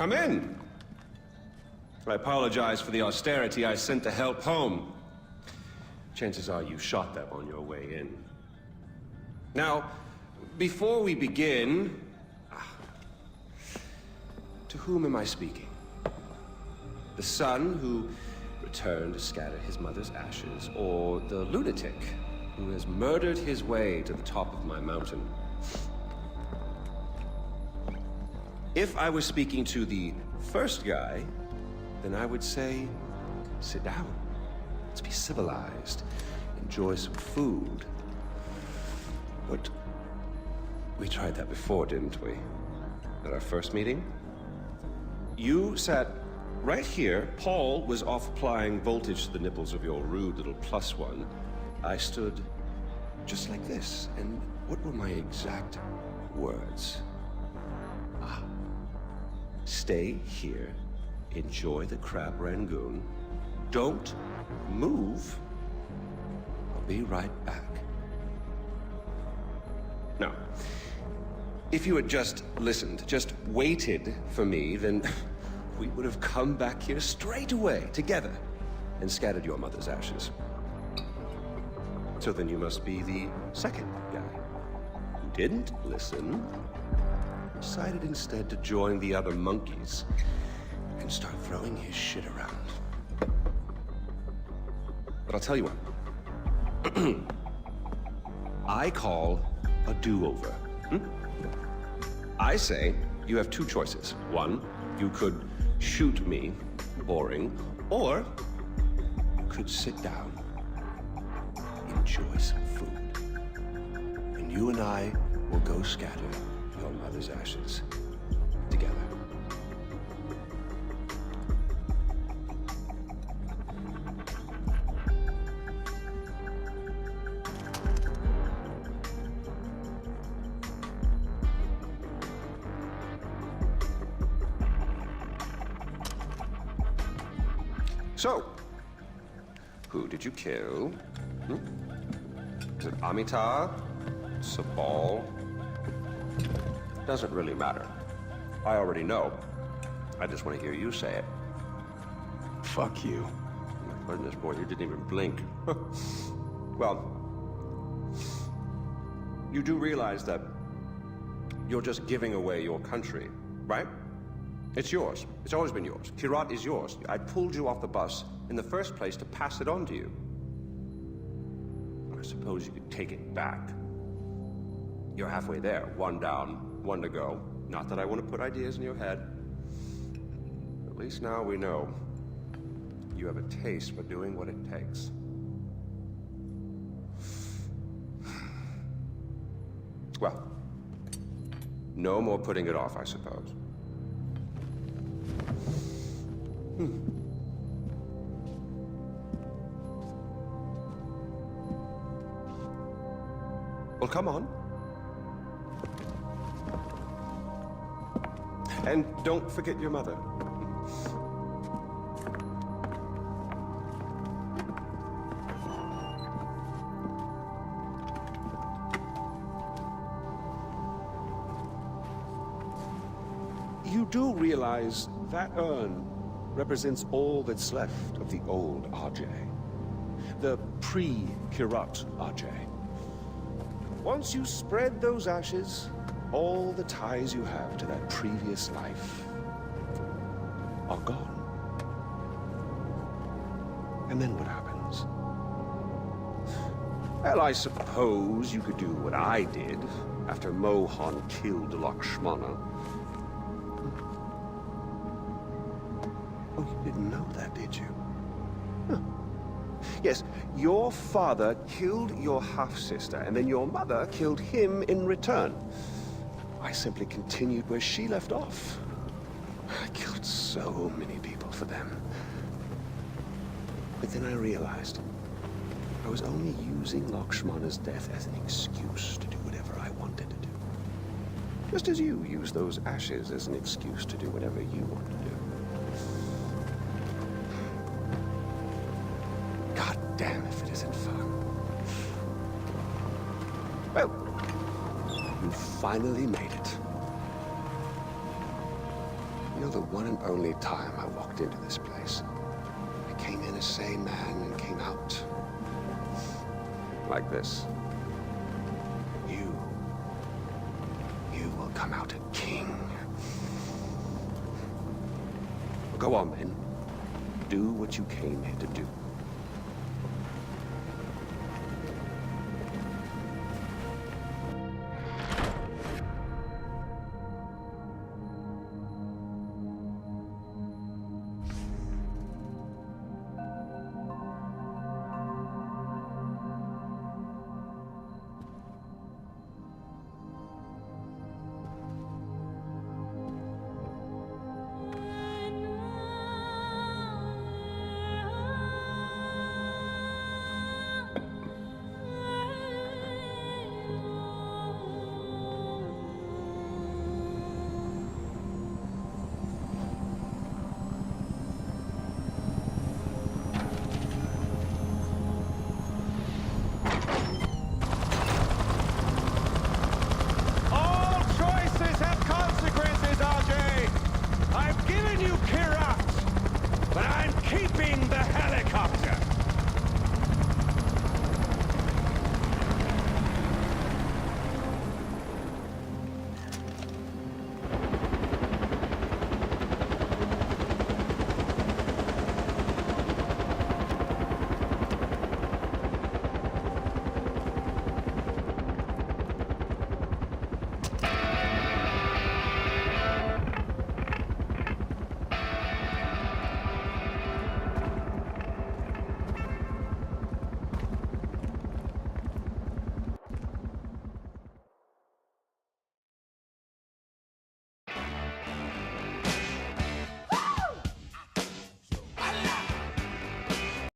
Come in. I apologize for the austerity I sent to help home. Chances are you shot them on your way in. Now, before we begin... To whom am I speaking? The son who returned to scatter his mother's ashes, or the lunatic who has murdered his way to the top of my mountain? If I was speaking to the first guy, then I would say, sit down. Let's be civilized. Enjoy some food. But we tried that before, didn't we? At our first meeting? You sat right here. Paul was off applying voltage to the nipples of your rude little +1. I stood just like this. And what were my exact words? Stay here, enjoy the crab rangoon, don't move, I'll be right back. Now, if you had just listened, just waited for me, then we would have come back here straight away, together, and scattered your mother's ashes. So then you must be the second guy, who didn't listen, decided instead to join the other monkeys and start throwing his shit around. But I'll tell you what. I call a do-over. I say you have two choices. One, you could shoot me, boring, or you could sit down, enjoy some food, and you and I will go scatter your mother's ashes together. So, who did you kill? Is it Amitabh? Sabal? Doesn't really matter. I already know. I just want to hear you say it. Fuck you. Oh my goodness, boy, you didn't even blink. Well, you do realize that you're just giving away your country, right? It's yours. It's always been yours. Kyrat is yours. I pulled you off the bus in the first place to pass it on to you. I suppose you could take it back. You're halfway there. One down, one to go. Not that I want to put ideas in your head. At least now we know you have a taste for doing what it takes. Well, no more putting it off, I suppose. Well, come on. And don't forget your mother. You do realize that urn represents all that's left of the old RJ. The pre-Kyrat RJ. Once you spread those ashes, all the ties you have to that previous life are gone. And then what happens? Well, I suppose you could do what I did after Mohan killed Lakshmana. Oh, you didn't know that, did you? Huh. Yes, your father killed your half-sister, and then your mother killed him in return. I simply continued where she left off. I killed so many people for them. But then I realized I was only using Lakshmana's death as an excuse to do whatever I wanted to do. Just as you use those ashes as an excuse to do whatever you want to do. God damn if it isn't fun. Well, you finally made it. You know, the one and only time I walked into this place, I came in a sane man and came out like this. You will come out a king. Go on, then. Do what you came here to do.